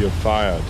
You're fired.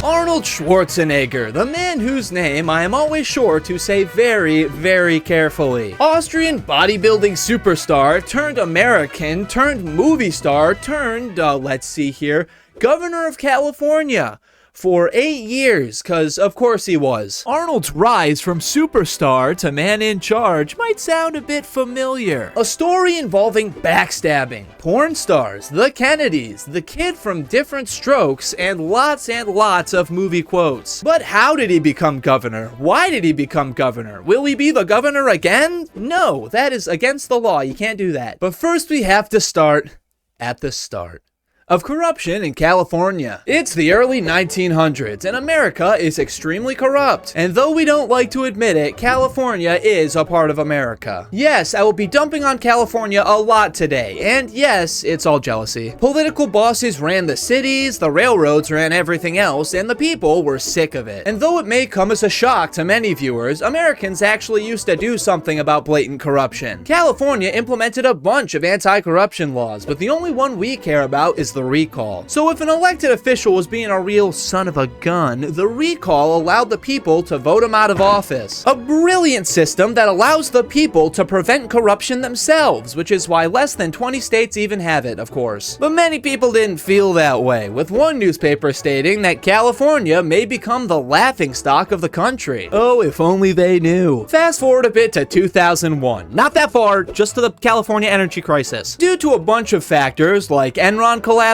Arnold Schwarzenegger, the man whose name I am always sure to say very, very carefully. Austrian bodybuilding superstar turned American turned movie star turned, let's see here, governor of California. For 8 years, cause of course he was. Arnold's rise from superstar to man in charge might sound a bit familiar. A story involving backstabbing, porn stars, the Kennedys, the kid from Different Strokes, and lots of movie quotes. But how did he become governor? Why did he become governor? Will he be the governor again? No, that is against the law, you can't do that. But first we have to start at the start of corruption in California. It's the early 1900s, and America is extremely corrupt. And though we don't like to admit it, California is a part of America. Yes, I will be dumping on California a lot today, and yes, it's all jealousy. Political bosses ran the cities, the railroads ran everything else, and the people were sick of it. And though it may come as a shock to many viewers, Americans actually used to do something about blatant corruption. California implemented a bunch of anti-corruption laws, but the only one we care about is the recall. So if an elected official was being a real son of a gun, the recall allowed the people to vote him out of office. A brilliant system that allows the people to prevent corruption themselves, which is why less than 20 states even have it, of course. But many people didn't feel that way, with one newspaper stating that California may become the laughingstock of the country. Oh, if only they knew. Fast forward a bit to 2001. Not that far, just to the California energy crisis. Due to a bunch of factors like Enron collapsing,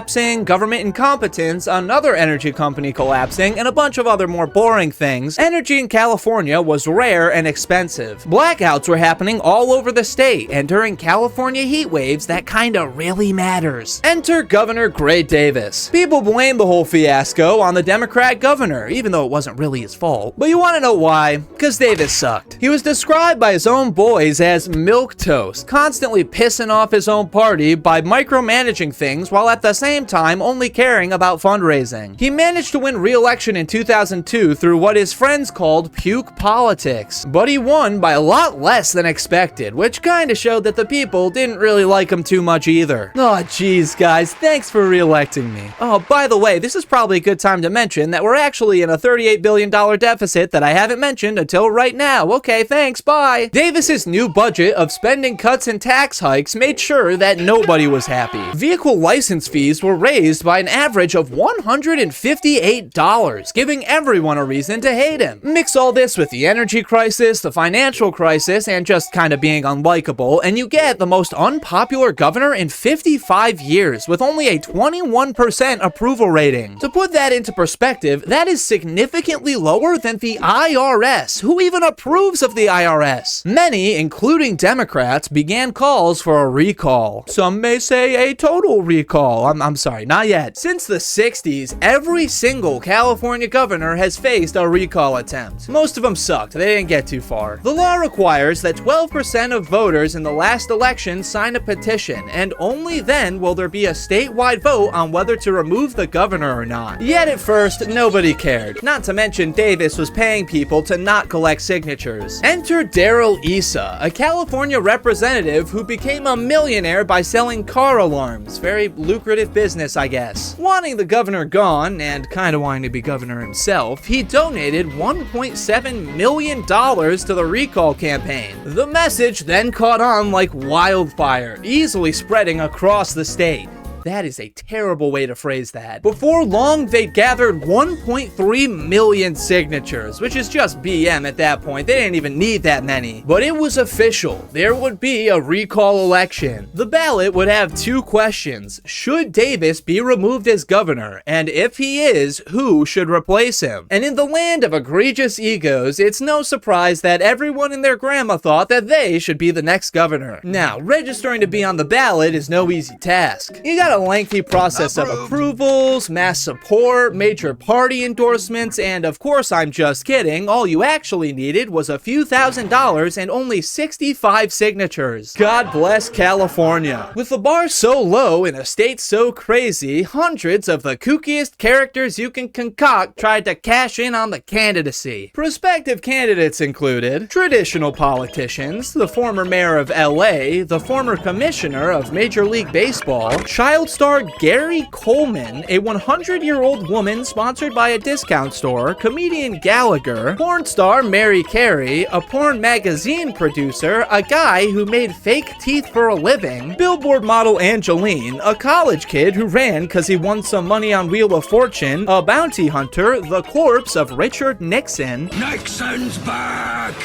government incompetence, another energy company collapsing, and a bunch of other more boring things, energy in California was rare and expensive. Blackouts were happening all over the state, and during California heat waves, that kinda really matters. Enter Governor Gray Davis. People blame the whole fiasco on the Democrat governor, even though it wasn't really his fault. But you wanna know why? Because Davis sucked. He was described by his own boys as milquetoast, constantly pissing off his own party by micromanaging things while at the same time only caring about fundraising. He managed to win re-election in 2002 through what his friends called puke politics, but he won by a lot less than expected, which kinda showed that the people didn't really like him too much either. Oh geez guys, thanks for re-electing me. Oh, by the way, this is probably a good time to mention that we're actually in a $38 billion deficit that I haven't mentioned until right now. Okay, thanks, bye. Davis's new budget of spending cuts and tax hikes made sure that nobody was happy. Vehicle license fees were raised by an average of $158, giving everyone a reason to hate him. Mix all this with the energy crisis, the financial crisis, and just kind of being unlikable, and you get the most unpopular governor in 55 years with only a 21% approval rating. To put that into perspective, that is significantly lower than the IRS. Who even approves of the IRS? Many, including Democrats, began calls for a recall. Some may say a total recall. I'm sorry, not yet. Since the 60s, every single California governor has faced a recall attempt. Most of them sucked, they didn't get too far. The law requires that 12% of voters in the last election sign a petition, and only then will there be a statewide vote on whether to remove the governor or not. Yet at first, nobody cared. Not to mention Davis was paying people to not collect signatures. Enter Darrell Issa, a California representative who became a millionaire by selling car alarms. Very lucrative business, I guess. Wanting the governor gone, and kinda wanting to be governor himself, he donated $1.7 million to the recall campaign. The message then caught on like wildfire, easily spreading across the state. That is a terrible way to phrase that. Before long, they'd gathered 1.3 million signatures, which is just BM at that point. They didn't even need that many. But it was official. There would be a recall election. The ballot would have two questions. Should Davis be removed as governor? And if he is, who should replace him? And in the land of egregious egos, it's no surprise that everyone and their grandma thought that they should be the next governor. Now, registering to be on the ballot is no easy task. You gotta had a lengthy process of approvals, mass support, major party endorsements, and of course I'm just kidding, all you actually needed was a few $1,000s and only 65 signatures. God bless California. With the bar so low in a state so crazy, hundreds of the kookiest characters you can concoct tried to cash in on the candidacy. Prospective candidates included traditional politicians, the former mayor of LA, the former commissioner of Major League Baseball, child star Gary Coleman, a 100-year-old woman sponsored by a discount store, comedian Gallagher, porn star Mary Carey, a porn magazine producer, a guy who made fake teeth for a living, Billboard model Angeline, a college kid who ran cause he won some money on Wheel of Fortune, a bounty hunter, the corpse of Richard Nixon, Nixon's back!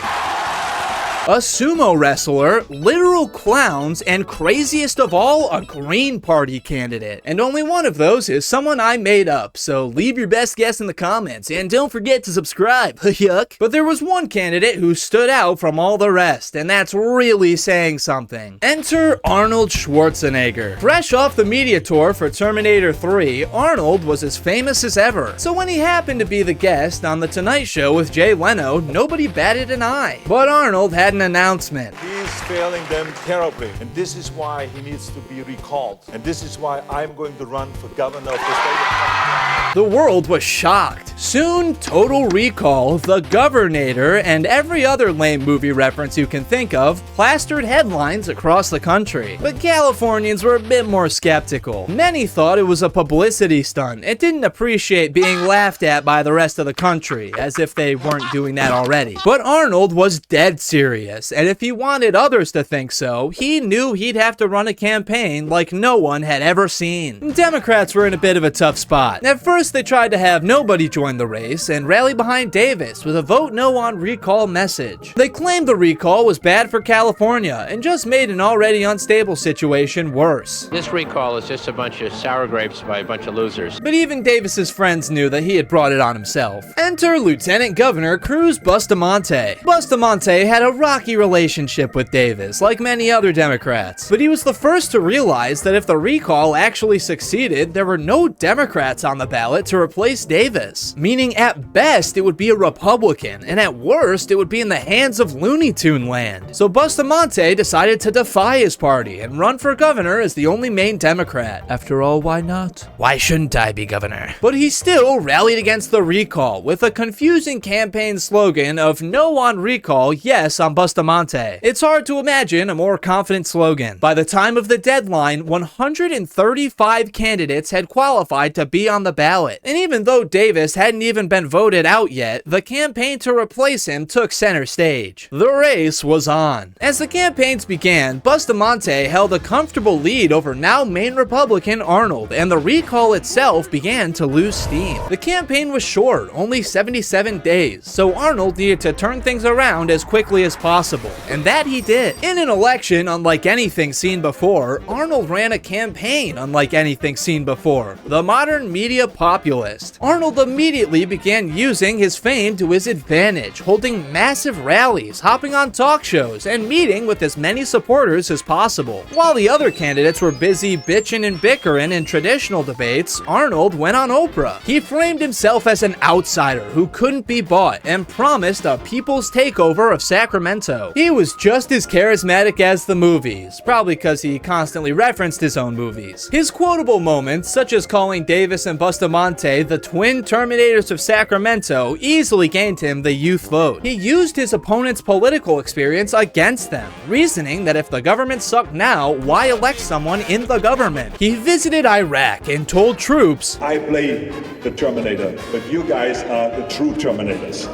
a sumo wrestler, literal clowns, and craziest of all, a Green Party candidate. And only one of those is someone I made up, so leave your best guess in the comments, and don't forget to subscribe, yuck. But there was one candidate who stood out from all the rest, and that's really saying something. Enter Arnold Schwarzenegger. Fresh off the media tour for Terminator 3, Arnold was as famous as ever. So when he happened to be the guest on The Tonight Show with Jay Leno, nobody batted an eye. But Arnold had an announcement. He's failing them terribly, and this is why he needs to be recalled. And this is why I'm going to run for governor of the state of The world was shocked. Soon, Total Recall, The Governator, and every other lame movie reference you can think of plastered headlines across the country. But Californians were a bit more skeptical. Many thought it was a publicity stunt. It didn't appreciate being laughed at by the rest of the country, as if they weren't doing that already. But Arnold was dead serious. And if he wanted others to think so, he knew he'd have to run a campaign like no one had ever seen. Democrats were in a bit of a tough spot. At first, they tried to have nobody join the race and rally behind Davis with a vote no on recall message. They claimed the recall was bad for California and just made an already unstable situation worse. This recall is just a bunch of sour grapes by a bunch of losers. But even Davis's friends knew that he had brought it on himself. Enter Lieutenant Governor Cruz Bustamante. Bustamante had a rocky relationship with Davis, like many other Democrats. But he was the first to realize that if the recall actually succeeded, there were no Democrats on the ballot to replace Davis. Meaning at best, it would be a Republican, and at worst, it would be in the hands of Looney Tune land. So Bustamante decided to defy his party and run for governor as the only main Democrat. After all, why not? Why shouldn't I be governor? But he still rallied against the recall with a confusing campaign slogan of no on recall, yes on Bustamante. It's hard to imagine a more confident slogan. By the time of the deadline, 135 candidates had qualified to be on the ballot. And even though Davis hadn't even been voted out yet, the campaign to replace him took center stage. The race was on. As the campaigns began, Bustamante held a comfortable lead over now main Republican Arnold, and the recall itself began to lose steam. The campaign was short, only 77 days, so Arnold needed to turn things around as quickly as possible, and that he did. In an election unlike anything seen before, Arnold ran a campaign unlike anything seen before, the modern media populist. Arnold immediately began using his fame to his advantage, holding massive rallies, hopping on talk shows, and meeting with as many supporters as possible. While the other candidates were busy bitching and bickering in traditional debates, Arnold went on Oprah. He framed himself as an outsider who couldn't be bought and promised a people's takeover of Sacramento. He was just as charismatic as the movies, probably because he constantly referenced his own movies. His quotable moments, such as calling Davis and Bustamante the twin Terminators of Sacramento, easily gained him the youth vote. He used his opponent's political experience against them, reasoning that if the government sucked now, why elect someone in the government? He visited Iraq and told troops, I play the Terminator, but you guys are the true Terminators.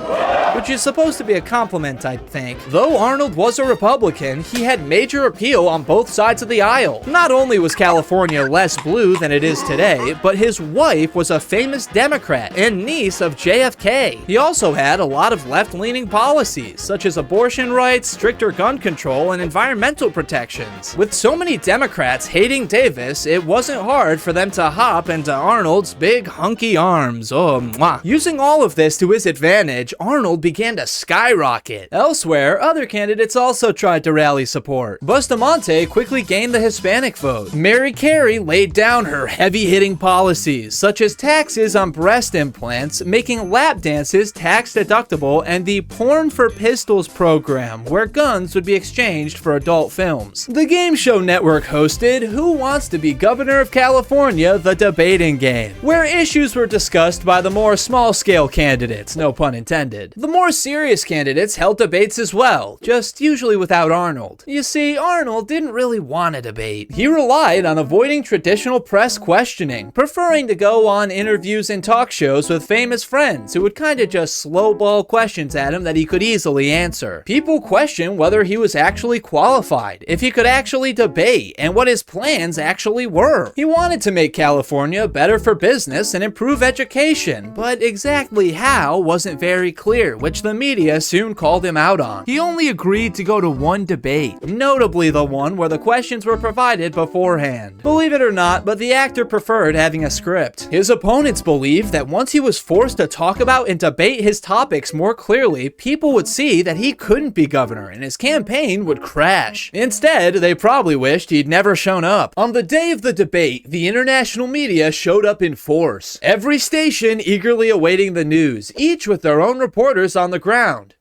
Which is supposed to be a compliment, I think. Though Arnold was a Republican, he had major appeal on both sides of the aisle. Not only was California less blue than it is today, but his wife was a famous Democrat and niece of JFK. He also had a lot of left-leaning policies, such as abortion rights, stricter gun control, and environmental protections. With so many Democrats hating Davis, it wasn't hard for them to hop into Arnold's big hunky arms. Oh, mwah. Using all of this to his advantage, Arnold began to skyrocket. Elsewhere, other candidates also tried to rally support. Bustamante quickly gained the Hispanic vote. Mary Carey laid down her heavy-hitting policies, such as taxes on breast implants, making lap dances tax-deductible, and the Porn for Pistols program, where guns would be exchanged for adult films. The Game Show Network hosted Who Wants to Be Governor of California? The Debating Game, where issues were discussed by the more small-scale candidates, no pun intended. The more serious candidates held debates as well, just usually without Arnold. You see, Arnold didn't really want a debate. He relied on avoiding traditional press questioning, preferring to go on interviews and talk shows with famous friends who would kinda just slowball questions at him that he could easily answer. People questioned whether he was actually qualified, if he could actually debate, and what his plans actually were. He wanted to make California better for business and improve education, but exactly how wasn't very clear, which the media soon called him out on. He only agreed to go to one debate, notably the one where the questions were provided beforehand. Believe it or not, but the actor preferred having a script. His opponents believed that once he was forced to talk about and debate his topics more clearly, people would see that he couldn't be governor and his campaign would crash. Instead, they probably wished he'd never shown up. On the day of the debate, the international media showed up in force. Every station eagerly awaiting the news, each with their own reporters on the ground.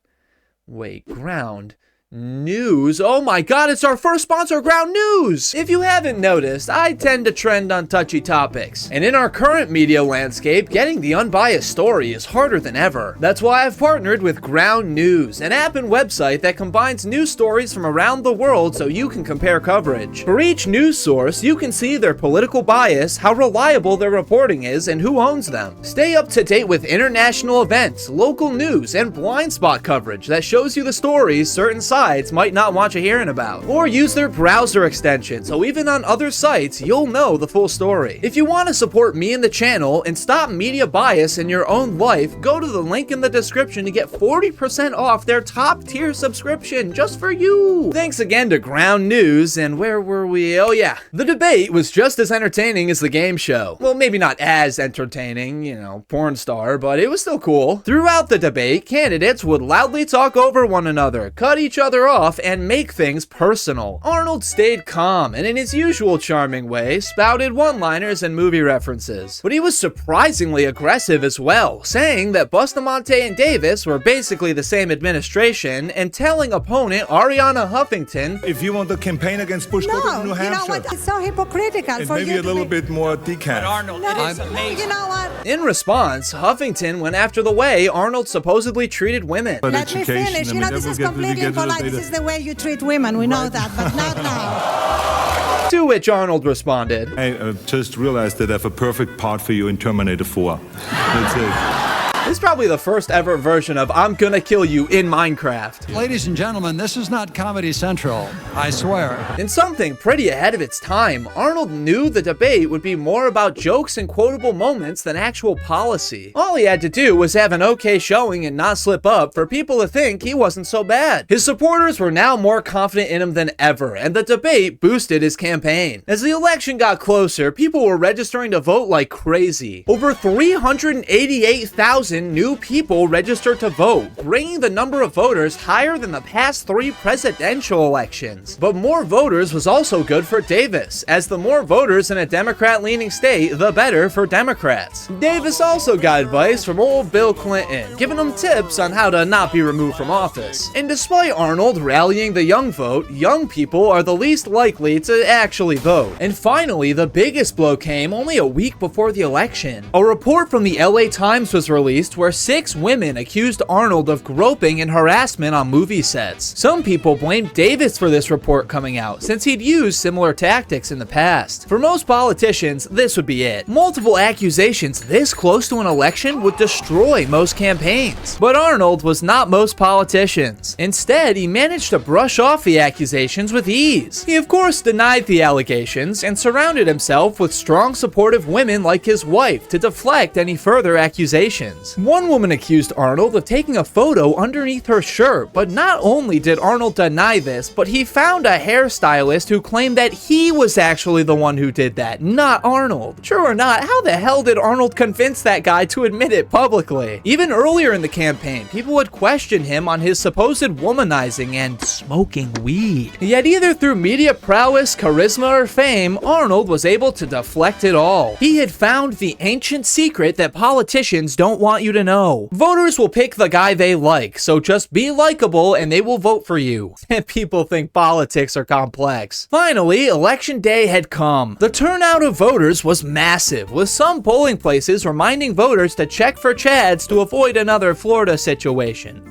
Wait, ground? News? Oh my god, it's our first sponsor, Ground News! If you haven't noticed, I tend to trend on touchy topics. And in our current media landscape, getting the unbiased story is harder than ever. That's why I've partnered with Ground News, an app and website that combines news stories from around the world so you can compare coverage. For each news source, you can see their political bias, how reliable their reporting is, and who owns them. Stay up to date with international events, local news, and blind spot coverage that shows you the stories certain sites might not want you hearing about. Or use their browser extension, so even on other sites, you'll know the full story. If you want to support me and the channel and stop media bias in your own life, go to the link in the description to get 40% off their top tier subscription just for you. Thanks again to Ground News, and where were we? Oh yeah, the debate was just as entertaining as the game show. Well, maybe not as entertaining, you know, porn star, but it was still cool. Throughout the debate, candidates would loudly talk over one another, cut each other off, and make things personal. Arnold stayed calm and in his usual charming way spouted one-liners and movie references. But he was surprisingly aggressive as well, saying that Bustamante and Davis were basically the same administration and telling opponent Ariana Huffington, If you want to campaign against Bush, go to New Hampshire. You know what? It's so hypocritical And for maybe you a little bit more decaf. Arnold, it is amazing. You know what? in response, Huffington went after the way Arnold supposedly treated women. But Let me education, finish. I You mean, know, then this we'll is get to completely the impolite. data. This is the way you treat women. We know that, but not now. To which Arnold responded, I just realized that I have a perfect part for you in Terminator 4. That's it. This is probably the first ever version of I'm gonna kill you in Minecraft. Ladies and gentlemen, this is not Comedy Central, I swear. In something pretty ahead of its time, Arnold knew the debate would be more about jokes and quotable moments than actual policy. All he had to do was have an okay showing and not slip up for people to think he wasn't so bad. His supporters were now more confident in him than ever, and the debate boosted his campaign. As the election got closer, people were registering to vote like crazy. Over 388,000 new people registered to vote, bringing the number of voters higher than the past 3 presidential elections. But more voters was also good for Davis, as the more voters in a Democrat-leaning state, the better for Democrats. Davis also got advice from old Bill Clinton, giving him tips on how to not be removed from office. And despite Arnold rallying the young vote, young people are the least likely to actually vote. And finally, the biggest blow came only a week before the election. A report from the LA Times was released where 6 women accused Arnold of groping and harassment on movie sets. Some people blamed Davis for this report coming out, since he'd used similar tactics in the past. For most politicians, this would be it. Multiple accusations this close to an election would destroy most campaigns. But Arnold was not most politicians. Instead, he managed to brush off the accusations with ease. He of course denied the allegations and surrounded himself with strong supportive women like his wife to deflect any further accusations. questions. One woman accused Arnold of taking a photo underneath her shirt, but not only did Arnold deny this, but he found a hairstylist who claimed that he was actually the one who did that, not Arnold. Sure or not, how the hell did Arnold convince that guy to admit it publicly? Even earlier in the campaign, people would question him on his supposed womanizing and smoking weed. Yet either through media prowess, charisma, or fame, Arnold was able to deflect it all. He had found the ancient secret that politicians don't want you to know. Voters will pick the guy they like, so just be likable and they will vote for you. And people think politics are complex. Finally, election day had come. The turnout of voters was massive, with some polling places reminding voters to check for Chads to avoid another Florida situation.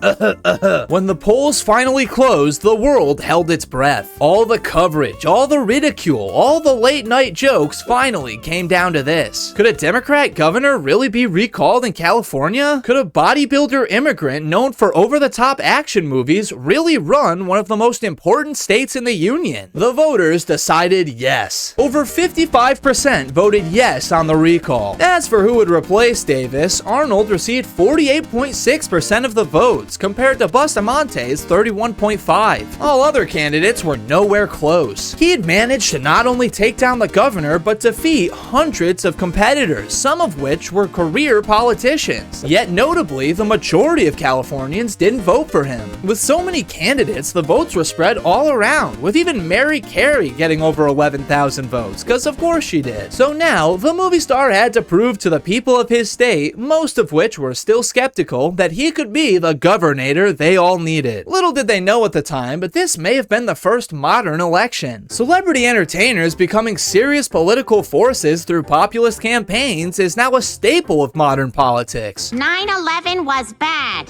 When the polls finally closed, the world held its breath. All the coverage, all the ridicule, all the late night jokes finally came down to this. Could a Democrat governor really be recalled in California? Could a bodybuilder immigrant known for over-the-top action movies really run one of the most important states in the union? The voters decided yes. Over 55% voted yes on the recall. As for who would replace Davis, Arnold received 48.6% of the votes, compared to Bustamante's 31.5%. All other candidates were nowhere close. He had managed to not only take down the governor, but defeat hundreds of competitors, some of which were career politicians. Yet notably, the majority of Californians didn't vote for him. With so many candidates, the votes were spread all around, with even Mary Carey getting over 11,000 votes, because of course she did. So now, the movie star had to prove to the people of his state, most of which were still skeptical, that he could be the governor they all needed. Little did they know at the time, but this may have been the first modern election. Celebrity entertainers becoming serious political forces through populist campaigns is now a staple of modern politics. 9/11 was bad.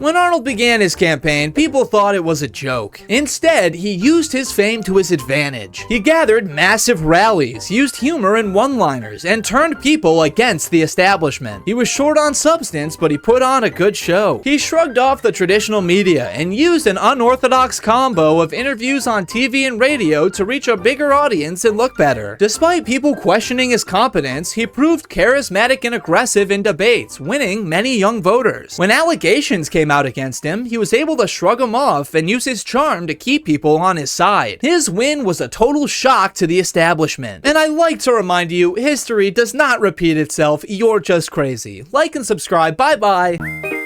When Arnold began his campaign, people thought it was a joke. Instead, he used his fame to his advantage. He gathered massive rallies, used humor and one-liners, and turned people against the establishment. He was short on substance, but he put on a good show. He shrugged off the traditional media and used an unorthodox combo of interviews on TV and radio to reach a bigger audience and look better. Despite people questioning his competence, he proved charismatic and aggressive in debates, winning many young voters. When allegations came out against him, he was able to shrug them off and use his charm to keep people on his side. His win was a total shock to the establishment. And I like to remind you, history does not repeat itself, you're just crazy. Like and subscribe, bye bye.